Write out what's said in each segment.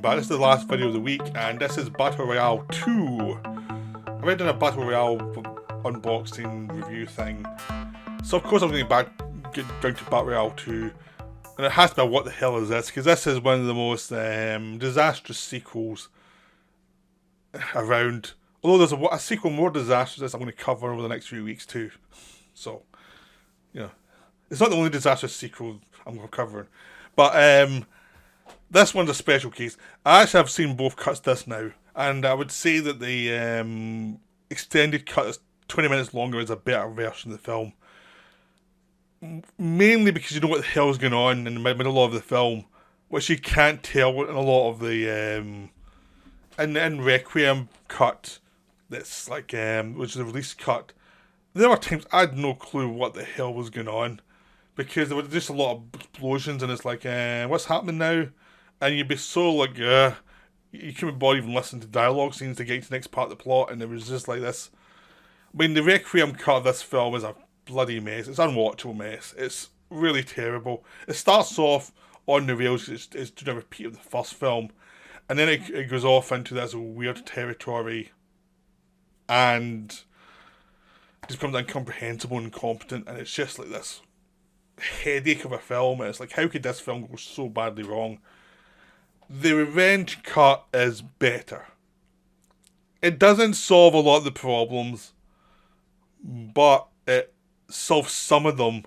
back. This is the last video of the week, and this is Battle Royale 2. I've already done a Battle Royale unboxing review thing, so of course I'm going to get down to Battle Royale 2, and it has to be what the hell is this, because this is one of the most disastrous sequels around. Although there's a sequel more disastrous I'm going to cover over the next few weeks too. So, it's not the only disastrous sequel I'm going to cover. But this one's a special case. I actually have seen both cuts this now, and I would say that the extended cut is 20 minutes longer is a better version of the film. Mainly because you know what the hell is going on in the middle of the film, which you can't tell in a lot of the in Requiem cut. That's like which is the release cut. There were times I had no clue what the hell was going on, because there were just a lot of explosions, and it's like, what's happening now? And you'd be so like, you couldn't bother even listen to dialogue scenes to get to the next part of the plot, and it was just like this. I mean, the Requiem cut of this film is a bloody mess. It's an unwatchable mess. It's really terrible. It starts off on the rails. It's doing a repeat of the first film, and then it goes off into this weird territory, and it just becomes incomprehensible and incompetent, and it's just like this headache of a film, and it's like, how could this film go so badly wrong? The revenge cut is better. It doesn't solve a lot of the problems, but it solves some of them,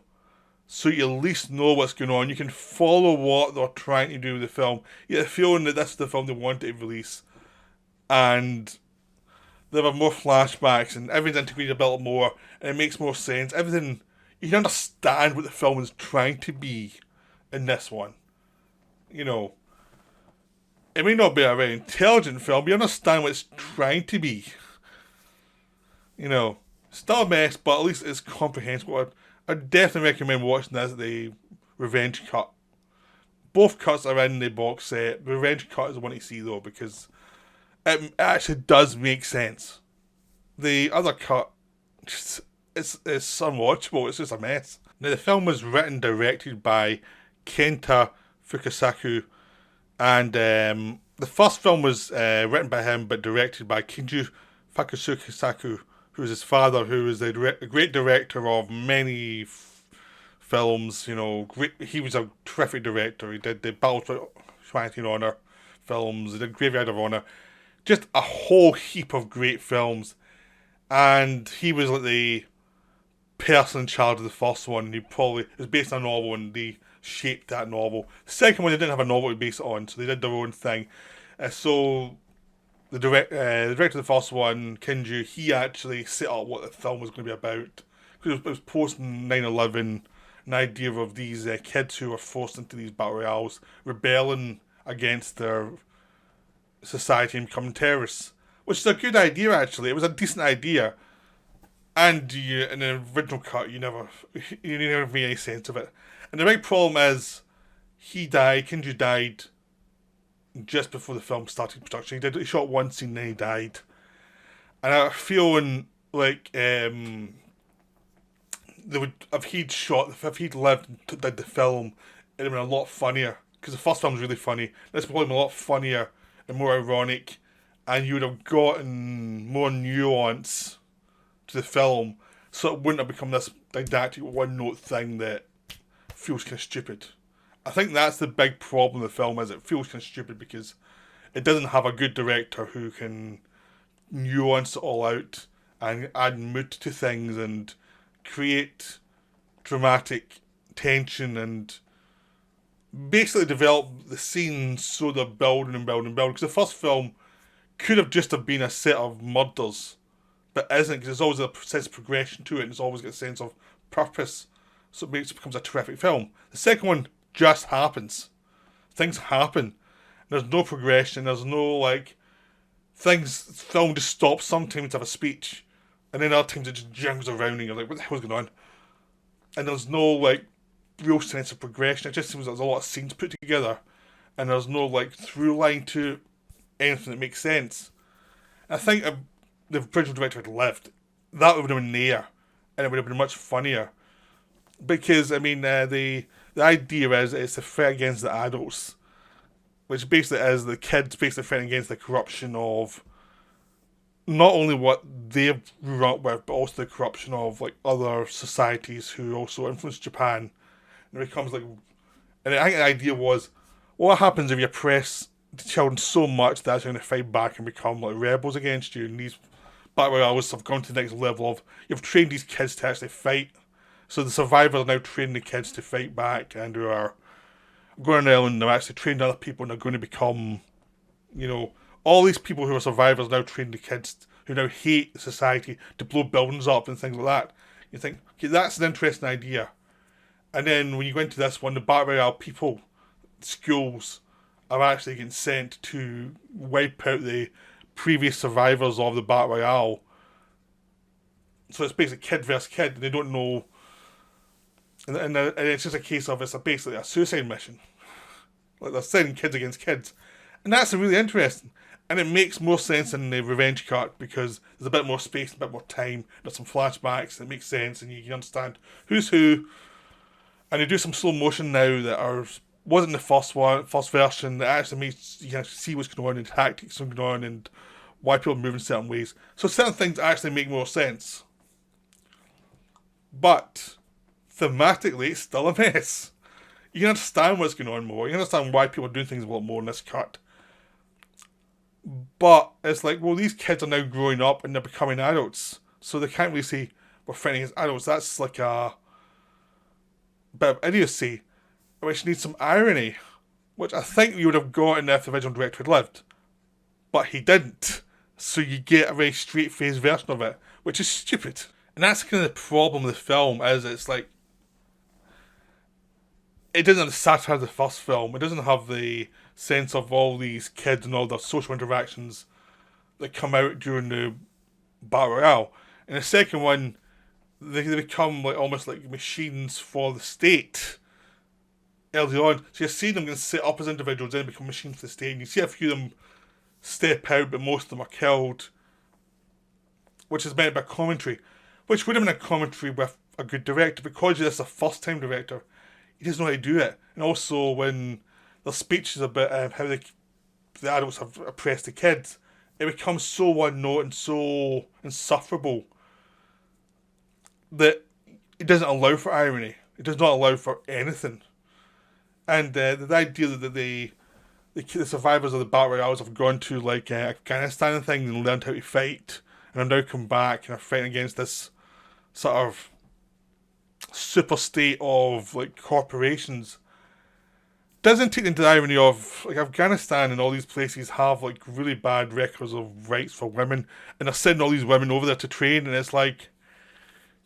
so you at least know what's going on. You can follow what they're trying to do with the film. You get the feeling that this is the film they wanted to release, and there are more flashbacks, and everything's integrated a bit more, and it makes more sense. Everything, you can understand what the film is trying to be in this one. It may not be a very intelligent film, but you understand what it's trying to be. Still a mess, but at least it's comprehensible. I definitely recommend watching this, the Revenge cut. Both cuts are in the box set. The Revenge cut is the one to see though, because it actually does make sense. The other cut, it's unwatchable. It's just a mess. Now, the film was written and directed by Kenta Fukasaku, and the first film was written by him but directed by Kinju Fukasaku, who was his father, who was the great director of many films. He was a terrific director. He did the Battle for Honor films. He did Graveyard of Honor. Just a whole heap of great films. And he was like the person in charge of the first one. It was based on a novel, and they shaped that novel. The second one, they didn't have a novel to base it on, so they did their own thing. So the director of the first one, Kinju, he actually set up what the film was going to be about. Because it was post 9/11, an idea of these kids who were forced into these battle royales, rebelling against their society and becoming terrorists. Which is a good idea, actually. It was a decent idea. And in the original cut, you never made any sense of it. And the big problem is, Kinju died just before the film started production. He shot one scene, then he died. And I feel like if he'd lived and did the film, it'd have been a lot funnier. Because the first film was really funny. This would probably been a lot funnier and more ironic, and you would have gotten more nuance to the film, so it wouldn't have become this didactic one-note thing that feels kind of stupid. I think that's the big problem with the film, is it feels kind of stupid because it doesn't have a good director who can nuance it all out and add mood to things and create dramatic tension and basically develop the scenes so they're building and building and building. Because the first film could have just have been a set of murders, but isn't, because there's always a sense of progression to it, and it's always got a sense of purpose, so it becomes a terrific film. The second one just happens. Things happen. There's no progression, there's no, film just stops sometimes to have a speech, and then other times it just jumps around and you're like, what the hell's going on? And there's no, real sense of progression. It just seems like there's a lot of scenes put together, and there's no, through line to anything that makes sense. And I think if the original director had lived, that would have been there, and it would have been much funnier. Because, the idea is it's a threat against the adults. which basically is the kids basically fighting against the corruption of not only what they've grew up with, but also the corruption of like other societies who also influence Japan. And it becomes like, and I think the idea was, what happens if you oppress the children so much that they're going to fight back and become like rebels against you? And these Battle Royales have gone to the next level of you've trained these kids to actually fight. So the survivors are now training the kids to fight back and who are going around and they're actually training other people and they're going to become, all these people who are survivors now train the kids who now hate society to blow buildings up and things like that. You think, okay, that's an interesting idea. And then when you go into this one, the Battle Royale people, schools, are actually getting sent to wipe out the previous survivors of the Battle Royale. So it's basically kid versus kid, and they don't know. And it's just a case of it's basically a suicide mission. Like they're sending kids against kids. And that's really interesting. And it makes more sense in the Revenge cut because there's a bit more space, a bit more time. There's some flashbacks. It makes sense, and you can understand who's who. And they do some slow motion now that wasn't the first version. That actually makes you can see what's going on and tactics going on and why people move in certain ways. So certain things actually make more sense. But thematically, it's still a mess. You can understand what's going on more. You can understand why people are doing things a lot more in this cut. But it's like, well, these kids are now growing up and they're becoming adults. So they can't really say, we're fighting as adults. That's like a bit of idiocy, which needs some irony, which I think you would have gotten if the original director had lived. But he didn't. So you get a very straight-faced version of it, which is stupid. And that's kind of the problem with the film, is it's like, it doesn't have the satire of the first film. It doesn't have the sense of all these kids and all their social interactions that come out during the Battle Royale. In the second one, they become like almost like machines for the state early on. So you see them getting set up as individuals, then become machines for the state. And you see a few of them step out, but most of them are killed, which is meant by commentary, which would have been a commentary with a good director, because this is a first-time director. He doesn't know how to do it. And also when there's speeches about how the adults have oppressed the kids, it becomes so one-note and so insufferable that it doesn't allow for irony. It does not allow for anything. And the idea that the survivors of the Battle Royales have gone to like Afghanistan and things and learned how to fight, and have now come back and are fighting against this sort of super state of like corporations, doesn't take into the irony of like Afghanistan and all these places have like really bad records of rights for women, and they're sending all these women over there to train, and it's like,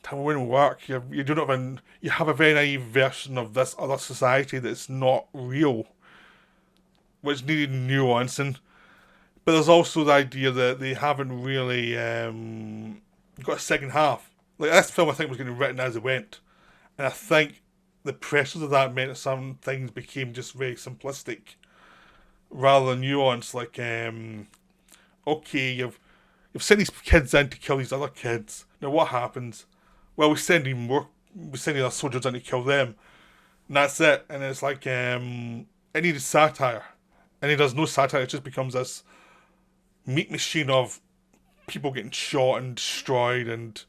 that wouldn't work. You do not even, you have a very naive version of this other society that's not real, which needed nuancing. But there's also the idea that they haven't really got a second half. Like, this film, I think, was getting written as it went. And I think the pressures of that meant that some things became just very simplistic rather than nuanced. Like, okay, you've sent these kids in to kill these other kids. Now what happens? Well, we're sending our soldiers in to kill them. And that's it. And it's like, it needed satire. And he does no satire. It just becomes this meat machine of people getting shot and destroyed and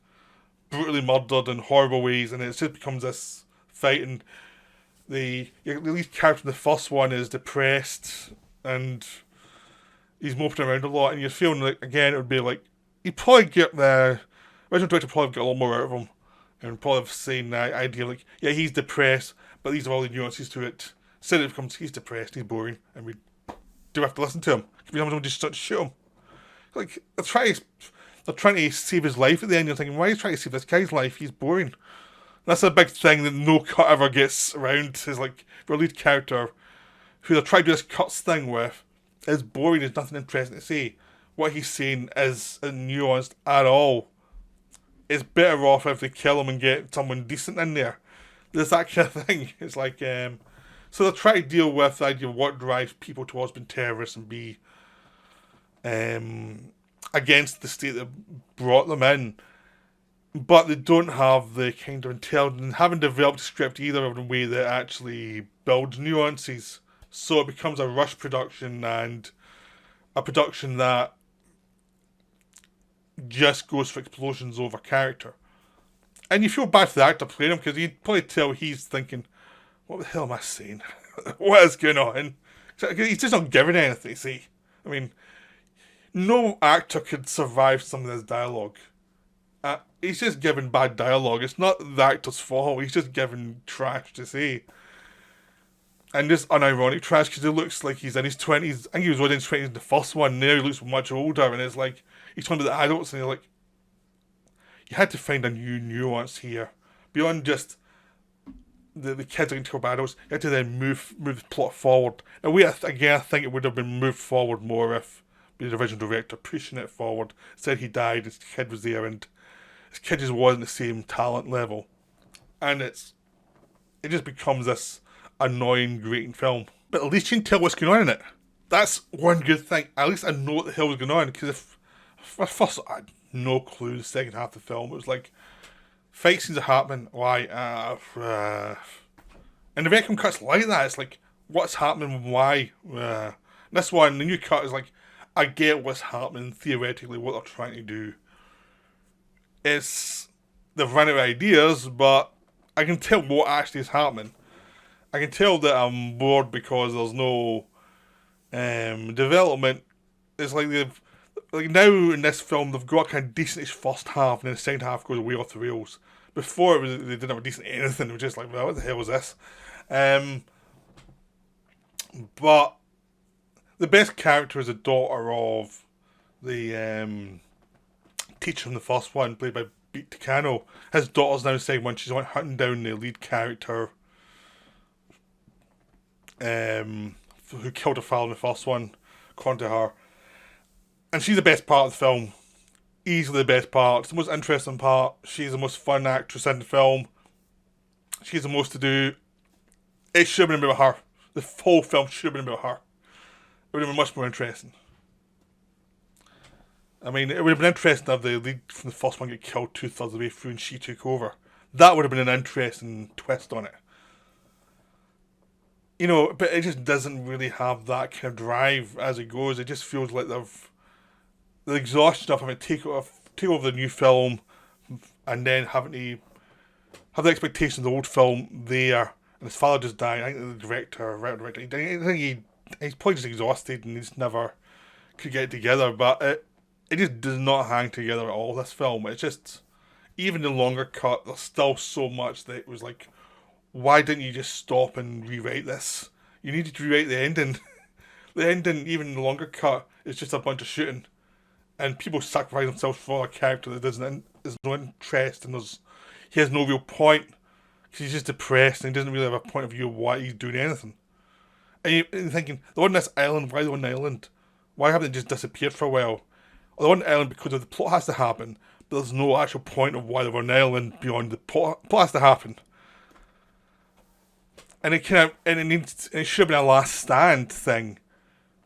brutally murdered in horrible ways, and it just becomes this fight. And the lead character in the first one is depressed and he's moping around a lot, and you're feeling like, again, it would be like, you'd probably get the original director probably get a lot more out of him, and probably have seen that idea like, yeah, he's depressed, but these are all the nuances to it. Instead it becomes, he's depressed, he's boring, and we do have to listen to him. Someone just start to shoot him. Like, they're trying to save his life at the end. You're thinking, why are you trying to save this guy's life? He's boring. And that's a big thing that no cut ever gets around. Is like, your lead character, who they're trying to do this cuts thing with, is boring. There's nothing interesting to say. What he's saying isn't nuanced at all. It's better off if they kill him and get someone decent in there. There's that kind of thing. It's like, so they're trying to deal with the idea of what drives people towards being terrorists and be against the state that brought them in, but they don't have the kind of intelligence, haven't developed a script either in a way that actually builds nuances. So it becomes a rush production and a production that just goes for explosions over character. And you feel bad for the actor playing him because you probably tell he's thinking, what the hell am I saying? What is going on? He's just not giving anything, see. I mean, no actor could survive some of this dialogue. He's just giving bad dialogue. It's not the actor's fault. He's just giving trash to say. And just unironic trash because he looks like he's in his 20s. I think he was already in his 20s in the first one. Now he looks much older. And it's like, he's talking about the adults and you're like, you had to find a new nuance here. Beyond just the kids are going to talk about adults, you had to then move the plot forward. And I think it would have been moved forward more if the original director pushing it forward. Said he died, his kid was there, and his kid just wasn't the same talent level. And it just becomes this annoying, grating film. But at least you can tell what's going on in it. That's one good thing. At least I know what the hell was going on. Because if at first I had no clue the second half of the film, it was like, fight scenes are happening. Why? And the Beckham cut's like that. It's like, what's happening? Why? This one, the new cut is like, I get what's happening theoretically, what they're trying to do. They've run out of ideas, but I can tell what actually is happening. I can tell that I'm bored because there's no development. It's like now in this film they've got a kind of decentish first half, and then the second half goes way off the rails. Before they didn't have a decent anything. It was just like, well, what the hell was this? But the best character is the daughter of the teacher from the first one, played by Beat Takano. His daughter's now in the second one. She's went hunting down the lead character who killed her father in the first one, according to her. And she's the best part of the film. Easily the best part. It's the most interesting part. She's the most fun actress in the film. She's the most to do. It should have been about her. The whole film should have been about her. It would have been much more interesting. I mean, it would have been interesting to have the lead from the first one get killed 2/3 of the way through and she took over. That would have been an interesting twist on it. You know, but it just doesn't really have that kind of drive as it goes. It just feels like the exhaustion of having to take over the new film and then having to have the expectations of the old film there. And his father just died. I think the director, I think he's probably just exhausted and he just never could get it together. But it just does not hang together at all, this film. It's just, even the longer cut, there's still so much that it was like, why didn't you just stop and rewrite this? You needed to rewrite the ending. The ending, even in the longer cut, is just a bunch of shooting. And people sacrifice themselves for a character that there's no interest and he has no real point. Because he's just depressed and he doesn't really have a point of view of why he's doing anything. And you're thinking, they're on this island, why are they on the island? Why haven't they just disappeared for a while? Or they're on the island because the plot has to happen, but there's no actual point of why they're on the island beyond the plot has to happen. And it should have been a last stand thing.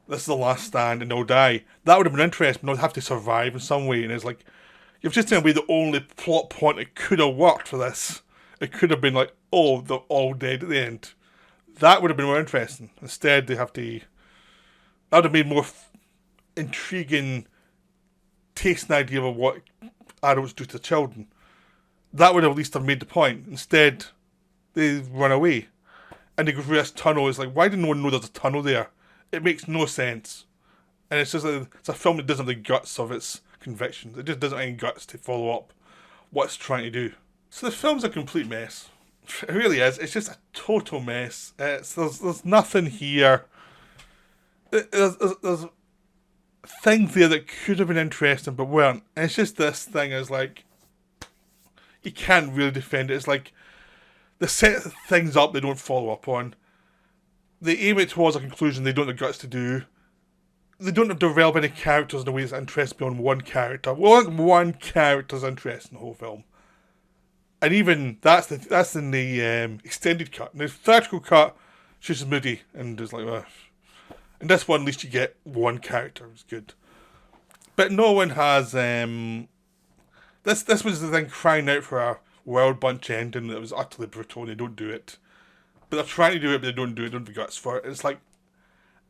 This is the last stand and they'll die. That would have been interesting, but they'd have to survive in some way. And it's like, you've just taken away the only plot point that could have worked for this. It could have been like, oh, they're all dead at the end. That would have been more interesting. Instead, that would have made more intriguing, tasting idea of what adults do to children. That would have at least have made the point. Instead, they run away. And they go through this tunnel. It's like, why didn't no one know there's a tunnel there? It makes no sense. And it's just like, it's a film that doesn't have the guts of its convictions. It just doesn't have any guts to follow up what it's trying to do. So the film's a complete mess. It really is. It's just a total mess. There's nothing here. There's things there that could have been interesting but weren't. And it's just this thing is like, you can't really defend it. It's like, they set things up they don't follow up on. They aim it towards a conclusion they don't have the guts to do. They don't have develop any characters in a way that's interesting beyond one character. Well, one character's interest in the whole film. And even that's in the extended cut. In the theatrical cut, she's just moody and just like, ugh. In this one, at least you get one character. It's good. But no one has... This was the thing crying out for a World Bunch ending that was utterly brutal and they don't do it. But they're trying to do it, but they don't do it. They don't have the guts for it. It's like,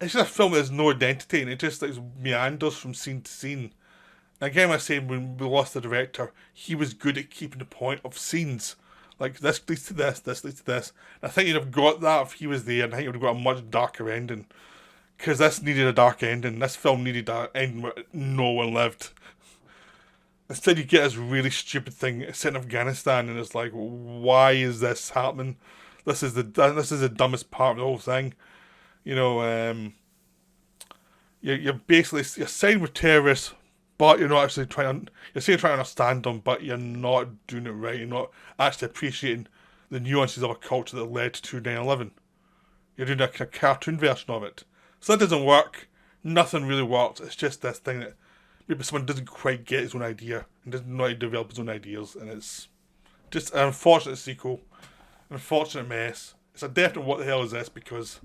it's just a film that has no identity, and it just like meanders from scene to scene. And again, I was saying when we lost the director, he was good at keeping the point of scenes. Like, this leads to this leads to this. And I think you'd have got that if he was there, and I think you would have got a much darker ending. Because this needed a dark ending. This film needed an ending where no one lived. Instead, you get this really stupid thing set in Afghanistan, and it's like, why is this happening? This is the dumbest part of the whole thing. You know, you're basically you're siding with terrorists, but you're not actually you're saying trying to understand them, but you're not doing it right. You're not actually appreciating the nuances of a culture that led to 9/11. You're doing a kind of cartoon version of it. So that doesn't work. Nothing really works. It's just this thing that maybe someone doesn't quite get his own idea and doesn't know how to develop his own ideas, and it's just an unfortunate sequel, an unfortunate mess. It's a definite what the hell is this, because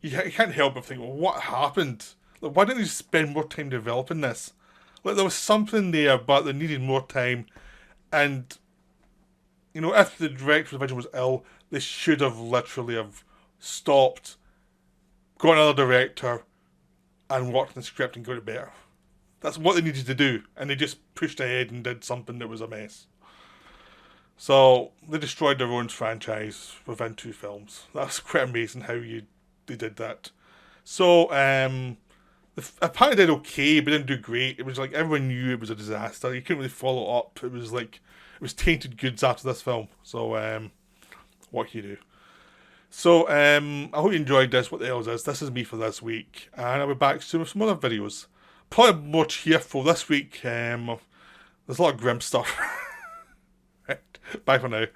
you can't help but think, well, what happened? Like, why didn't they spend more time developing this? Like, there was something there, but they needed more time. And, you know, if the director of the vision was ill, they should have literally have stopped, got another director, and worked on the script and got it better. That's what they needed to do, and they just pushed ahead and did something that was a mess. So they destroyed their own franchise within 2 films. That's quite amazing how they did that. So apparently did okay, but didn't do great. It was like everyone knew it was a disaster. You couldn't really follow up. It was like it was tainted goods after this film. So what can you do? So I hope you enjoyed this. What the hell is this? This is me for this week, and I'll be back soon with some other videos. Probably more cheerful this week. There's a lot of grim stuff. Right. Bye for now.